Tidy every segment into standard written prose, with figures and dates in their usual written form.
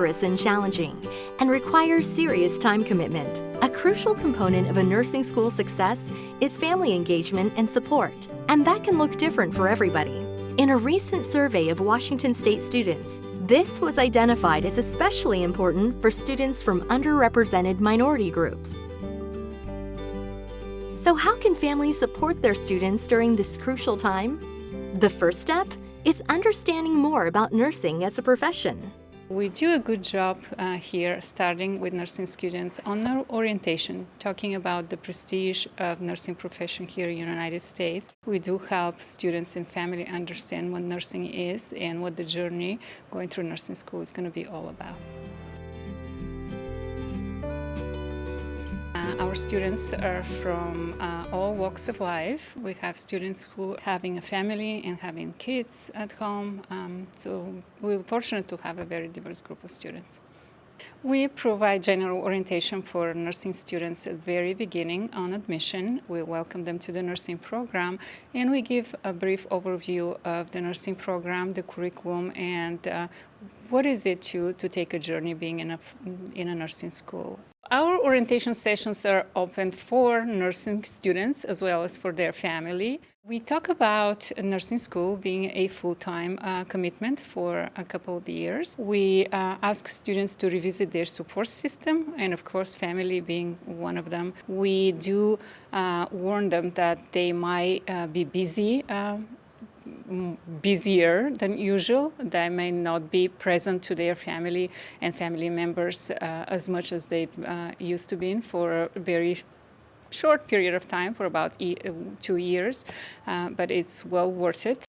rigorous and challenging, and requires serious time commitment. A crucial component of a nursing school success is family engagement and support, and that can look different for everybody. In a recent survey of Washington State students, this was identified as especially important for students from underrepresented minority groups. So how can families support their students during this crucial time? The first step is understanding more about nursing as a profession. We do a good job here, starting with nursing students on their orientation, talking about the prestige of nursing profession here in the United States. We do help students and family understand what nursing is and what the journey going through nursing school is going to be all about. Our students are from all walks of life. We have students who are having a family and having kids at home, so we're fortunate to have a very diverse group of students. We provide general orientation for nursing students at the very beginning on admission. We welcome them to the nursing program, and we give a brief overview of the nursing program, the curriculum, and what is it to take a journey being in a nursing school. Our orientation sessions are open for nursing students as well as for their family. We talk about nursing school being a full-time commitment for a couple of years. We ask students to revisit their support system, and of course family being one of them. We do warn them that they might be busier than usual. They may not be present to their family and family members as much as they used to be for a very short period of time, for about 2 years, but it's well worth it.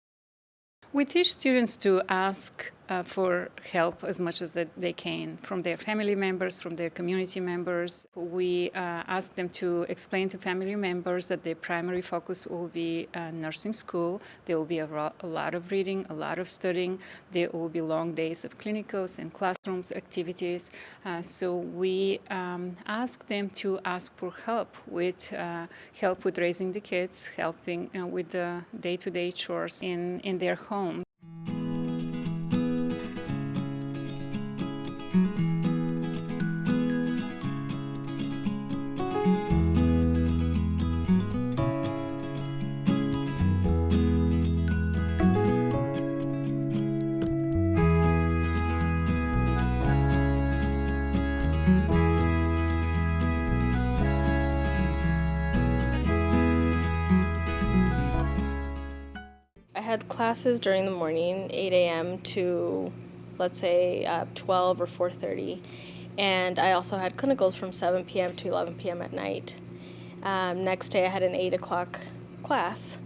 We teach students to ask for help as much as they can from their family members, from their community members. We ask them to explain to family members that their primary focus will be nursing school. There will be a lot of reading, a lot of studying. There will be long days of clinicals and classrooms activities. So we ask them to ask for help with raising the kids, helping with the day-to-day chores in their home. I had classes during the morning, 8 a.m. to, let's say, 12 or 4:30. And I also had clinicals from 7 p.m. to 11 p.m. at night. Next day I had an 8 o'clock class.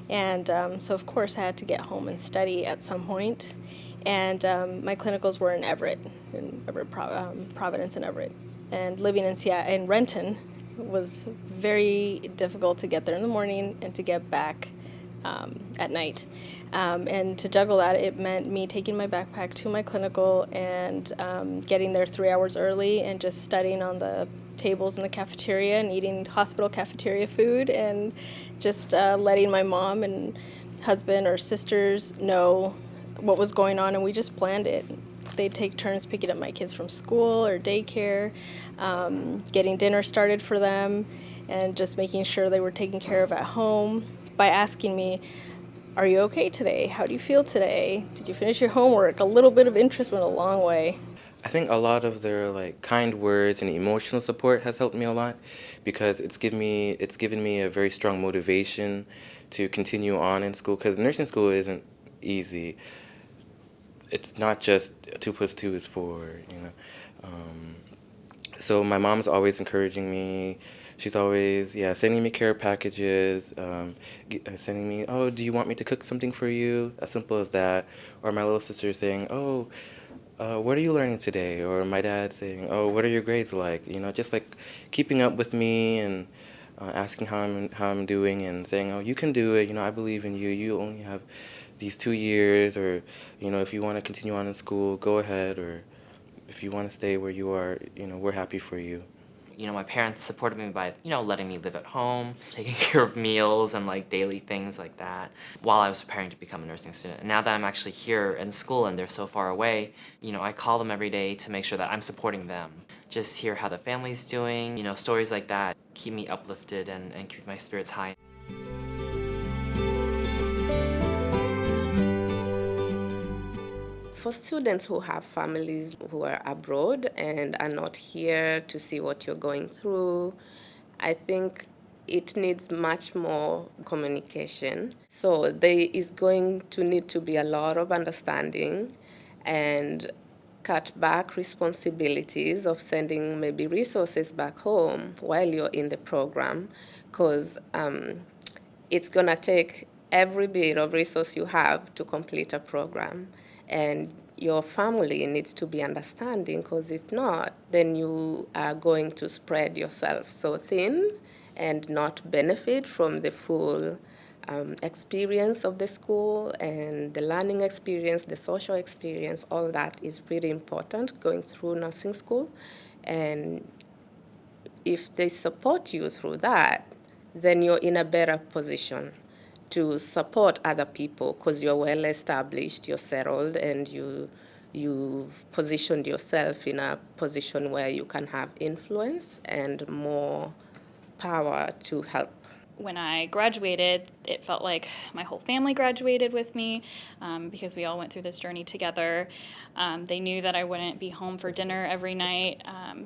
And so, of course, I had to get home and study at some point. And my clinicals were in Providence and Everett. And living in Renton was very difficult to get there in the morning and to get back at night. And to juggle that, it meant me taking my backpack to my clinical and getting there 3 hours early and just studying on the tables in the cafeteria and eating hospital cafeteria food and just letting my mom and husband or sisters know what was going on, and we just planned it. They'd take turns picking up my kids from school or daycare, getting dinner started for them, and just making sure they were taken care of at home by asking me, "Are you okay today? How do you feel today? Did you finish your homework?" A little bit of interest went a long way. I think a lot of their kind words and emotional support has helped me a lot, because it's given me a very strong motivation to continue on in school, because nursing school isn't easy. It's not just 2 + 2 is 4, you know. So my mom's always encouraging me. She's always, sending me care packages, sending me, "Oh, do you want me to cook something for you?" As simple as that. Or my little sister saying, "Oh, what are you learning today?" Or my dad saying, "Oh, what are your grades like?" You know, just keeping up with me and asking how I'm doing and saying, "Oh, you can do it. You know, I believe in you. You only have these 2 years, or, you know, if you want to continue on in school, go ahead, or if you want to stay where you are, you know, we're happy for you." My parents supported me by, letting me live at home, taking care of meals and like daily things like that while I was preparing to become a nursing student. And now that I'm actually here in school and they're so far away, I call them every day to make sure that I'm supporting them. Just hear how the family's doing, stories like that keep me uplifted and keep my spirits high. For students who have families who are abroad and are not here to see what you're going through, I think it needs much more communication. So there is going to need to be a lot of understanding and cut back responsibilities of sending maybe resources back home while you're in the program, because it's going to take every bit of resource you have to complete a program. And your family needs to be understanding, because if not, then you are going to spread yourself so thin and not benefit from the full experience of the school and the learning experience, the social experience. All that is really important going through nursing school. And if they support you through that, then you're in a better position to support other people, because you're well established, you're settled, and you've positioned yourself in a position where you can have influence and more power to help. When I graduated, it felt like my whole family graduated with me because we all went through this journey together. They knew that I wouldn't be home for dinner every night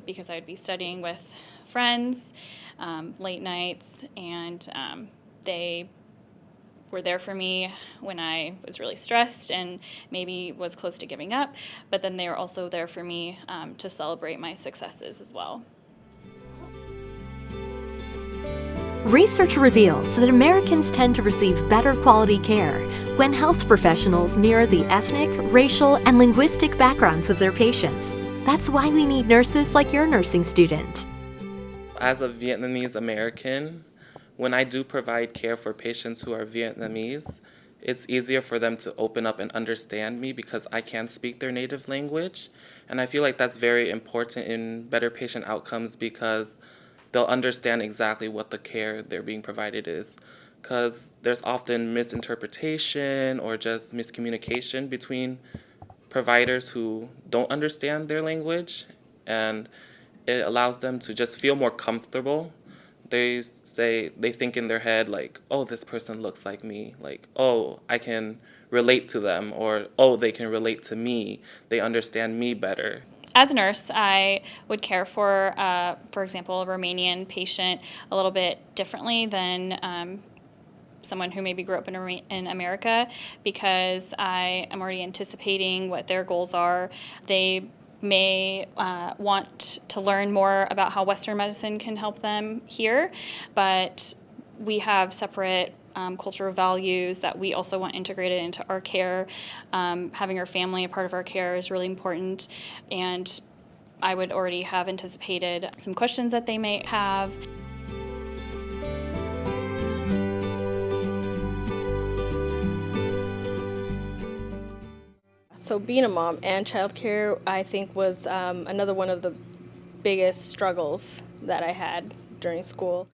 because I would be studying with friends late nights, and they were there for me when I was really stressed and maybe was close to giving up, but then they were also there for me to celebrate my successes as well. Research reveals that Americans tend to receive better quality care when health professionals mirror the ethnic, racial, and linguistic backgrounds of their patients. That's why we need nurses like your nursing student. As a Vietnamese American, when I do provide care for patients who are Vietnamese, it's easier for them to open up and understand me because I can speak their native language. And I feel like that's very important in better patient outcomes, because they'll understand exactly what the care they're being provided is. Because there's often misinterpretation or just miscommunication between providers who don't understand their language, and it allows them to just feel more comfortable. They think in their head like, oh, this person looks like me, like, oh, I can relate to them, or oh, they can relate to me, they understand me better. As a nurse, I would care for example, a Romanian patient a little bit differently than someone who maybe grew up in America, because I am already anticipating what their goals are. They may want to learn more about how Western medicine can help them here, but we have separate cultural values that we also want integrated into our care. Having our family a part of our care is really important, and I would already have anticipated some questions that they may have. So being a mom and childcare, I think, was another one of the biggest struggles that I had during school.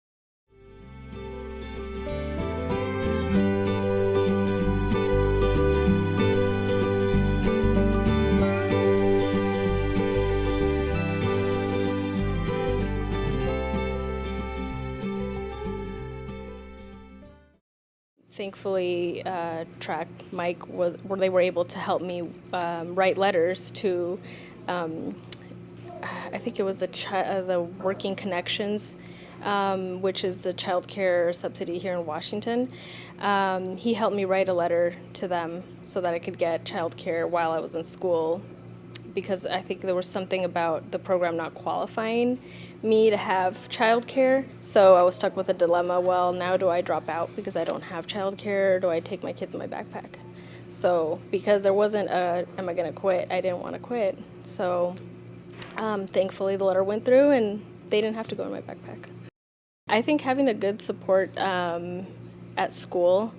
Thankfully, Track Mike where they were able to help me write letters to, I think it was the Working Connections, which is the child care subsidy here in Washington. He helped me write a letter to them so that I could get child care while I was in school, because I think there was something about the program not qualifying me to have childcare. So I was stuck with a dilemma. Well, now do I drop out because I don't have childcare, or do I take my kids in my backpack? So because there wasn't a, am I gonna quit? I didn't want to quit. So thankfully the letter went through and they didn't have to go in my backpack. I think having a good support at school,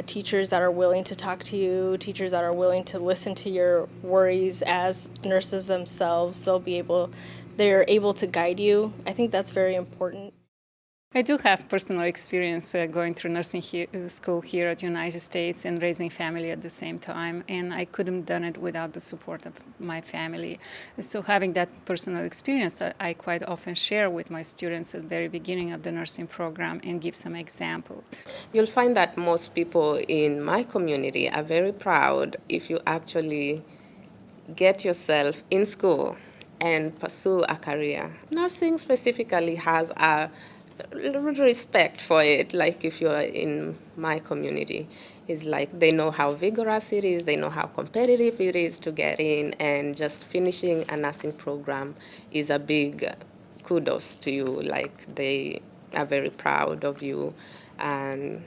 teachers that are willing to talk to you, teachers that are willing to listen to your worries as nurses themselves, they'll be able they're able to guide you. I think that's very important. I do have personal experience going through nursing school here at the United States and raising family at the same time, and I couldn't have done it without the support of my family. So having that personal experience, I quite often share with my students at the very beginning of the nursing program and give some examples. You'll find that most people in my community are very proud if you actually get yourself in school and pursue a career. Nursing specifically has a respect for it. Like if you're in my community, it's like they know how vigorous it is, they know how competitive it is to get in, and just finishing a nursing program is a big kudos to you. Like they are very proud of you, and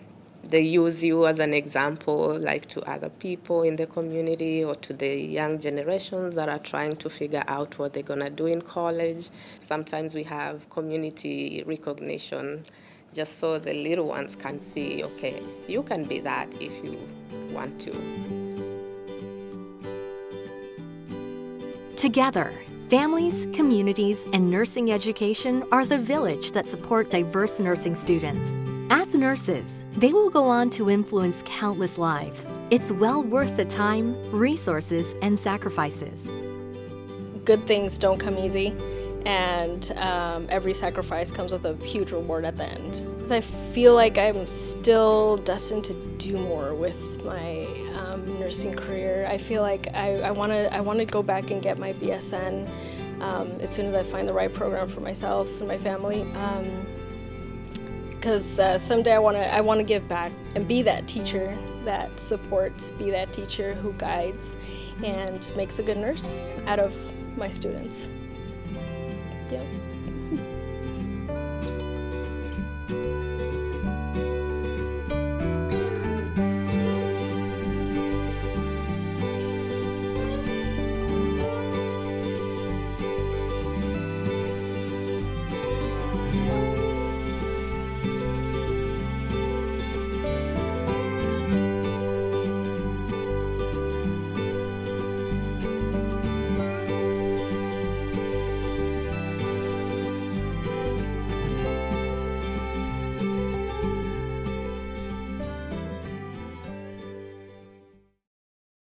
they use you as an example, like to other people in the community or to the young generations that are trying to figure out what they're gonna do in college. Sometimes we have community recognition just so the little ones can see, okay, you can be that if you want to. Together, families, communities, and nursing education are the village that support diverse nursing students. As nurses, they will go on to influence countless lives. It's well worth the time, resources, and sacrifices. Good things don't come easy, and every sacrifice comes with a huge reward at the end. I feel like I'm still destined to do more with my nursing career. I feel like I want to go back and get my BSN as soon as I find the right program for myself and my family. Because someday I want to give back and be that teacher that supports, be that teacher who guides and makes a good nurse out of my students. Yeah.